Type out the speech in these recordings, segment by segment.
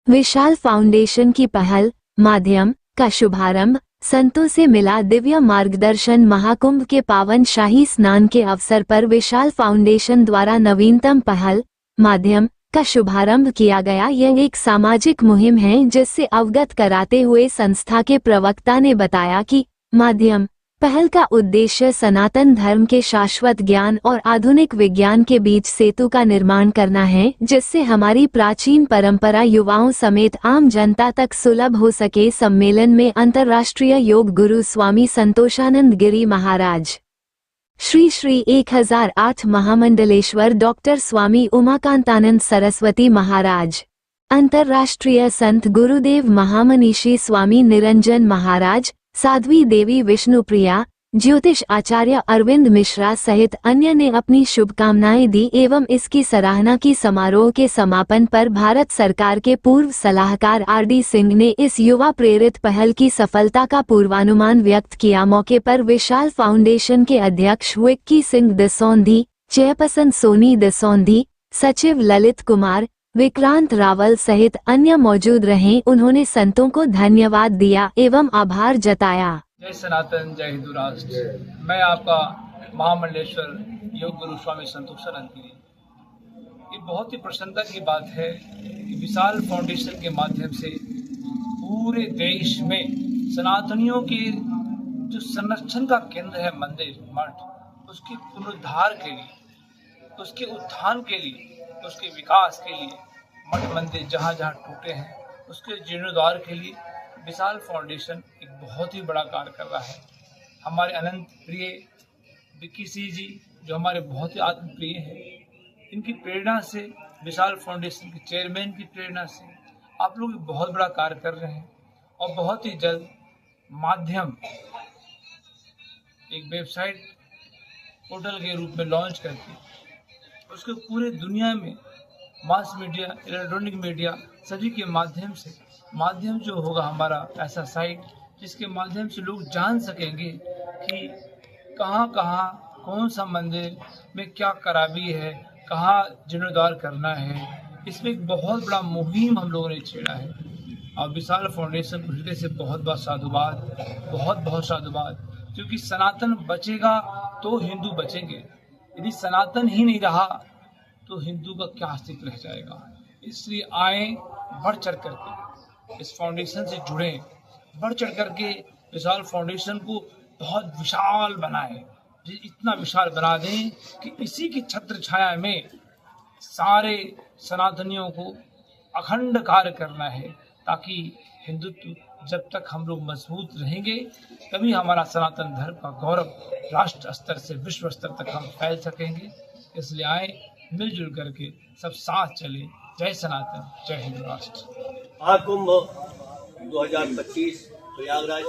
विशाल foundation की पहल माध्यम का शुभारंभ। संतों से मिला दिव्य मार्गदर्शन। महाकुंभ के पावन शाही स्नान के अवसर पर विशाल फाउंडेशन द्वारा नवीनतम पहल माध्यम का शुभारंभ किया गया। यह एक सामाजिक मुहिम है जिससे अवगत कराते हुए संस्था के प्रवक्ता ने बताया कि माध्यम पहल का उद्देश्य सनातन धर्म के शाश्वत ज्ञान और आधुनिक विज्ञान के बीच सेतु का निर्माण करना है, जिससे हमारी प्राचीन परंपरा युवाओं समेत आम जनता तक सुलभ हो सके। सम्मेलन में अंतर्राष्ट्रीय योग गुरु स्वामी संतोषानंद गिरी महाराज, श्री श्री 1008 महामंडलेश्वर डॉक्टर स्वामी उमाकांतानंद सरस्वती महाराज, अंतर्राष्ट्रीय संत गुरुदेव महामनीषी स्वामी निरंजन महाराज, साध्वी देवी विष्णुप्रिया, ज्योतिष आचार्य अरविंद मिश्रा सहित अन्य ने अपनी शुभकामनाएं दी एवं इसकी सराहना की। समारोह के समापन पर भारत सरकार के पूर्व सलाहकार आर.डी. सिंह ने इस युवा प्रेरित पहल की सफलता का पूर्वानुमान व्यक्त किया। मौके पर विशाल फाउंडेशन के अध्यक्ष विक्की सिंह दसौंधी, चेयरपर्सन सोनी दसौंधी, सचिव ललित कुमार, विक्रांत रावल सहित अन्य मौजूद रहे। उन्होंने संतों को धन्यवाद दिया एवं आभार जताया। जय सनातन, जय हिंदू राष्ट्र। मैं आपका महामंडलेश्वर योग गुरु स्वामी संतोषानंद गिरी। ये बहुत ही प्रसन्नता की बात है कि विशाल फाउंडेशन के माध्यम से पूरे देश में सनातनियों के जो संरक्षण का केंद्र है मंदिर मठ, उसके पुनरुद्धार के लिए, उसके उत्थान के लिए, उसके विकास के लिए, मठ मंदिर जहाँ जहाँ टूटे हैं उसके जीर्णोद्धार के लिए विशाल फाउंडेशन एक बहुत ही बड़ा कार्य कर रहा है। हमारे अनंत प्रिय विक्की सिंह जी जो हमारे बहुत ही आत्मप्रिय हैं, इनकी प्रेरणा से, विशाल फाउंडेशन के चेयरमैन की प्रेरणा से आप लोग बहुत बड़ा कार्य कर रहे हैं और बहुत ही जल्द माध्यम एक वेबसाइट पोर्टल के रूप में लॉन्च करके उसको पूरे दुनिया में मास मीडिया, इलेक्ट्रॉनिक मीडिया सभी के माध्यम जो होगा हमारा ऐसा साइट जिसके माध्यम से लोग जान सकेंगे कि कहाँ कहाँ कौन सा मंदिर में क्या खराबी है, कहाँ जीर्णोद्धार करना है। इसमें एक बहुत बड़ा मुहिम हम लोगों ने छेड़ा है और विशाल फाउंडेशन को हृदय से बहुत बहुत साधुवाद, बहुत बहुत साधुवाद। क्योंकि सनातन बचेगा तो हिंदू बचेंगे, यदि सनातन ही नहीं रहा तो हिंदू का क्या अस्तित्व रह जाएगा। इसलिए आए, बढ़ चढ़ करके इस फाउंडेशन से जुड़े, बढ़ चढ़ करके विशाल फाउंडेशन को बहुत विशाल बनाए, इतना विशाल बना दें कि इसी की छत्र छाया में सारे सनातनियों को अखंड कार्य करना है, ताकि हिंदुत्व जब तक हम लोग मजबूत रहेंगे तभी हमारा सनातन धर्म का गौरव राष्ट्र स्तर से विश्व स्तर तक हम फैल सकेंगे। इसलिए आए, मिलजुल करके सब साथ चले। जय सनातन, जय हिंदू राष्ट्र। महाकुंभ 2025 प्रयागराज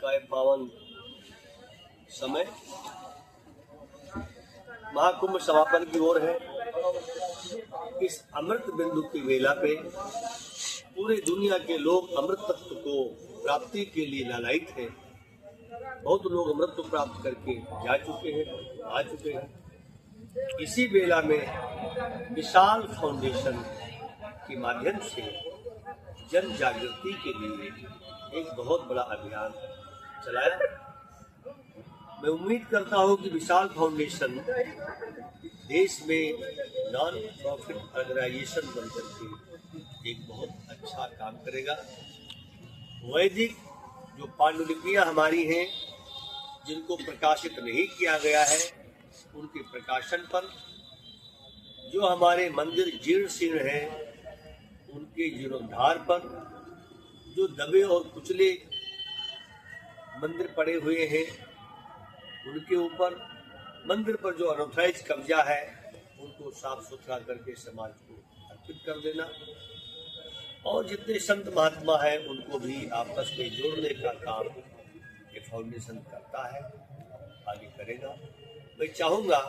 का एक पावन समय महाकुंभ समापन की ओर है। इस अमृत बिंदु की वेला पे पूरे दुनिया के लोग अमृत तत्व को प्राप्ति के लिए लालायित हैं। बहुत लोग अमृत को प्राप्त करके जा चुके हैं, आ चुके हैं। इसी वेला में विशाल फाउंडेशन के माध्यम से जन जागृति के लिए एक बहुत बड़ा अभियान चलाया। मैं उम्मीद करता हूं कि विशाल फाउंडेशन देश में नॉन प्रॉफिट ऑर्गेनाइजेशन बनकर के एक बहुत अच्छा काम करेगा। वैदिक जो पांडुलिपियां हमारी हैं जिनको प्रकाशित नहीं किया गया है, उनके प्रकाशन पर, जो हमारे मंदिर जीर्ण शीर्ण हैं उनके जीर्णोद्धार पर, जो दबे और कुचले मंदिर पड़े हुए हैं उनके ऊपर, मंदिर पर जो अनऑथराइज कब्जा है उनको साफ सुथरा करके समाज को अर्पित कर देना, और जितने संत महात्मा हैं उनको भी आपस में जोड़ने का काम ये फाउंडेशन करता है, आगे करेगा। मैं चाहूँगा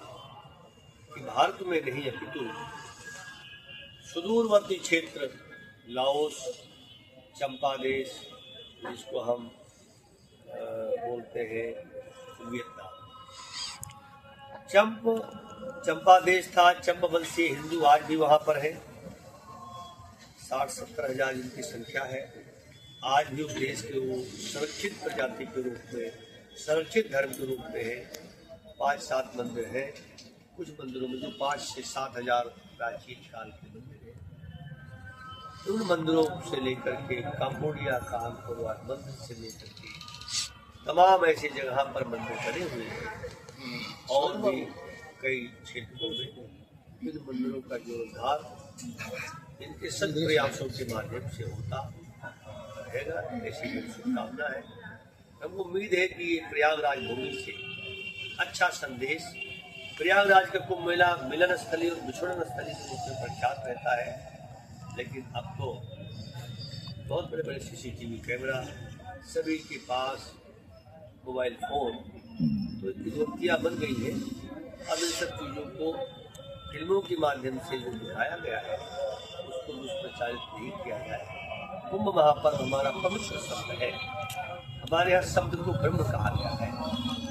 कि भारत में नहीं अपितु सुदूरवर्ती क्षेत्र लाओस, चंपादेश जिसको हम बोलते हैं वियतनाम, चंप चंपा देश था, चंपावंशीय हिंदू आज भी वहाँ पर है। 60-70 हजार जिनकी संख्या है। आज भी उस देश के वो संरक्षित प्रजाति के रूप में, संरक्षित धर्म के रूप में है। 5-7 मंदिर हैं। कुछ मंदिरों में जो 5 से 7 हजार प्राचीन काल के मंदिर हैं। उन मंदिरों से लेकर के कंबोडिया का अंकोर वाट मंदिर से लेकर के तमाम ऐसी जगह पर मंदिर बने हुए हैं। और भी कई क्षेत्रों में इन मंदिरों का जीर्णोद्धार इनके सद प्रयासों के माध्यम से होता रहेगा, ऐसी मेरी शुभकामना है। हमको उम्मीद है कि ये प्रयागराज भूमि से अच्छा संदेश, प्रयागराज का कुंभ मेला मिलन स्थली और विछोड़न स्थली के रूप में प्रख्यात रहता है, लेकिन अब तो बहुत बड़े बड़े CCTV कैमरा, सभी के पास मोबाइल फोन, तो इतनी युक्तियाँ बन गई है। अब इन सब चीज़ों को फिल्मों के माध्यम से जो दिखाया गया है उसको दुष्प्रचारित नहीं किया जाए। कुंभ महापर्व हमारा पवित्र शब्द है। हमारे यहाँ शब्द को ब्रह्म कहा गया है,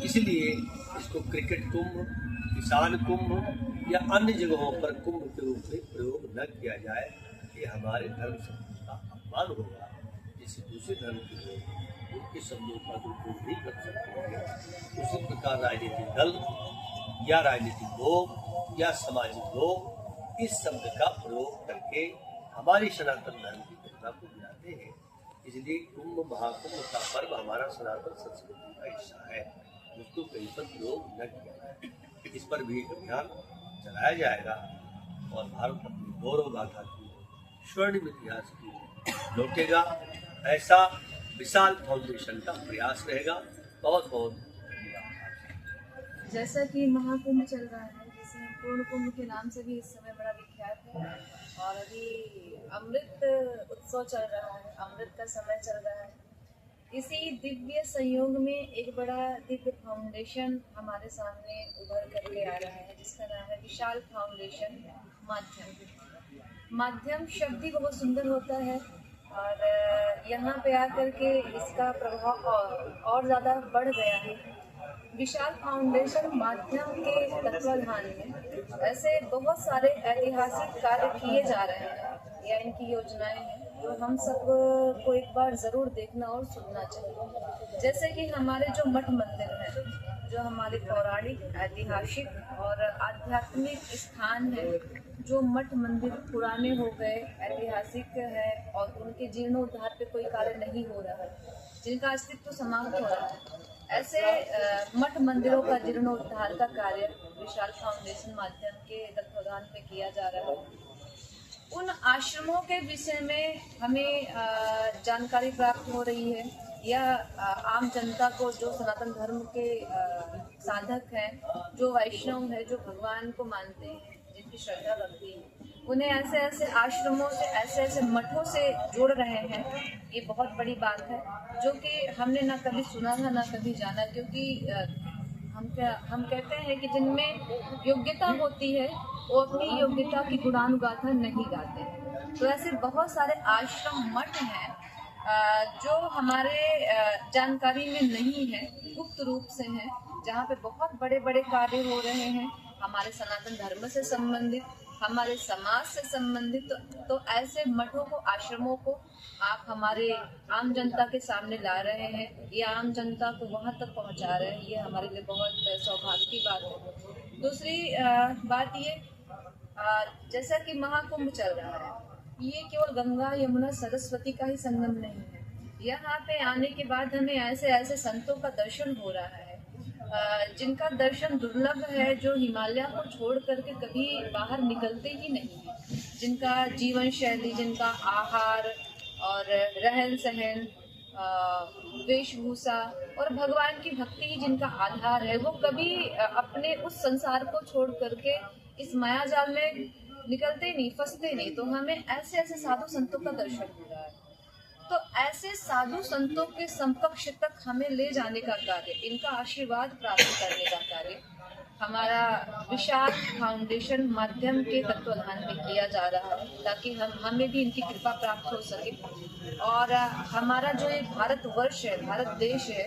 इसलिए इसको क्रिकेट कुंभ, किसान कुंभ या अन्य जगहों पर कुंभ के रूप में प्रयोग न किया जाए। ये हमारे धर्म शब्द का अपमान होगा। जिसे दूसरे धर्म के लोग उनके शब्दों का दुरुपयोग नहीं कर सकते हैं। उसी प्रकार राजनीतिक दल या राजनीतिक लोग या सामाजिक लोग इस शब्द का प्रयोग करके हमारी सनातन धर्म की घटना को गिराते हैं। इसलिए कुंभ महाकुंभ का पर्व हमारा सनातन संस्कृति का हिस्सा है, उसको कहीं पर प्रयोग न किया जाए। इस पर भी एक अभियान चलाया जाएगा और भारत अपनी गौरव गाथा की स्वर्णिम इतिहास की लौटेगा। ऐसा विशाल फाउंडेशन का प्रयास रहेगा। बहुत बहुत जैसा कि महाकुंभ चल रहा है, जिसे पूर्ण कुंभ के नाम से भी इस समय बड़ा विख्यात है, और अभी अमृत उत्सव चल रहा है, अमृत का समय चल रहा है। इसी दिव्य संयोग में एक बड़ा दिव्य फाउंडेशन हमारे सामने उभर करके आ रहा है, जिसका नाम है विशाल फाउंडेशन माध्यम। माध्यम शब्द ही बहुत सुंदर होता है, और यहाँ पे आकर के इसका प्रभाव और ज़्यादा बढ़ गया है। विशाल फाउंडेशन माध्यम के तत्वाधान में ऐसे बहुत सारे ऐतिहासिक कार्य किए जा रहे हैं या इनकी योजनाएं हैं, जो हम सब को एक बार ज़रूर देखना और सुनना चाहिए। जैसे कि हमारे जो मठ मंदिर हैं, जो हमारे पौराणिक, ऐतिहासिक और आध्यात्मिक स्थान हैं, जो मठ मंदिर पुराने हो गए, ऐतिहासिक है और उनके जीर्णोद्धार पे कोई कार्य नहीं हो रहा है, जिनका अस्तित्व समाप्त हो रहा है, ऐसे मठ मंदिरों का जीर्णोद्धार का कार्य विशाल फाउंडेशन माध्यम के तत्वाधान में किया जा रहा है। उन आश्रमों के विषय में हमें जानकारी प्राप्त हो रही है, या आम जनता को, जो सनातन धर्म के साधक हैं, जो वैष्णव हैं, जो भगवान को मानते हैं, जिनकी श्रद्धा रखती है, उन्हें ऐसे ऐसे आश्रमों से, ऐसे ऐसे मठों से जोड़ रहे हैं। ये बहुत बड़ी बात है, जो कि हमने ना कभी सुना था ना कभी जाना, क्योंकि हम कहते हैं कि जिनमें योग्यता होती है वो अपनी योग्यता की गुणानुगाथा नहीं गाते। तो ऐसे बहुत सारे आश्रम, मठ हैं जो हमारे जानकारी में नहीं है, गुप्त रूप से हैं, जहाँ पे बहुत बड़े बड़े कार्य हो रहे हैं हमारे सनातन धर्म से संबंधित, हमारे समाज से संबंधित। तो ऐसे मठों को, आश्रमों को आप हमारे आम जनता के सामने ला रहे हैं, या आम जनता को वहाँ तक पहुँचा रहे हैं, ये हमारे लिए बहुत सौभाग्य की बात है। दूसरी बात ये, जैसा कि महाकुंभ चल रहा है, ये केवल गंगा, यमुना, सरस्वती का ही संगम नहीं है। यहाँ पे आने के बाद हमें ऐसे ऐसे संतों का दर्शन हो रहा है जिनका दर्शन दुर्लभ है, जो हिमालय को छोड़ करके कभी बाहर निकलते ही नहीं है, जिनका जीवन शैली, जिनका आहार और रहन सहन, वेशभूषा और भगवान की भक्ति ही जिनका आधार है, वो कभी अपने उस संसार को छोड़ करके इस माया जाल में निकलते नहीं, फंसते नहीं। तो हमें ऐसे ऐसे साधु संतों का दर्शन हो रहा है। तो ऐसे साधु संतों के समकक्ष तक हमें ले जाने का कार्य, इनका आशीर्वाद प्राप्त करने का कार्य हमारा विशाल फाउंडेशन माध्यम के तत्वाधान में किया जा रहा है, ताकि हमें भी इनकी कृपा प्राप्त हो सके। और हमारा जो ये भारतवर्ष है, भारत देश है,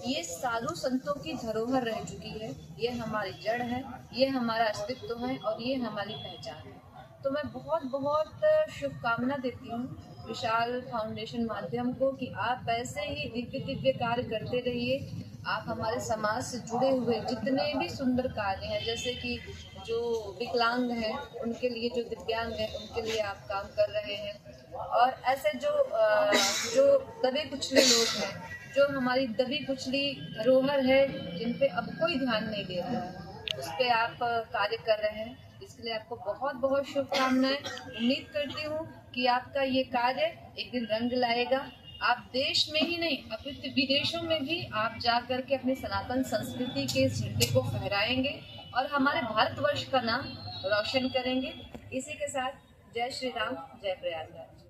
ये साधु संतों की धरोहर रह चुकी है, ये हमारी जड़ है, ये हमारा अस्तित्व है और ये हमारी पहचान है। तो मैं बहुत बहुत शुभकामना देती हूँ विशाल फाउंडेशन माध्यम को कि आप ऐसे ही दिव्य दिव्य कार्य करते रहिए। आप हमारे समाज से जुड़े हुए जितने भी सुंदर कार्य हैं, जैसे कि जो विकलांग हैं उनके लिए, जो दिव्यांग हैं उनके लिए आप काम कर रहे हैं, और ऐसे जो दबे कुचले लोग हैं, जो हमारी दबी कुचली धरोहर है, जिन पे अब कोई ध्यान नहीं दे रहा है, उस पे आप कार्य कर रहे हैं। इसके लिए आपको बहुत बहुत शुभकामनाएं। उम्मीद करती हूँ कि आपका ये कार्य एक दिन रंग लाएगा। आप देश में ही नहीं अपितु विदेशों में भी आप जा कर के अपनी सनातन संस्कृति के झंडे को फहराएंगे और हमारे भारतवर्ष का नाम रोशन करेंगे। इसी के साथ जय श्री राम, जय प्रयागराज।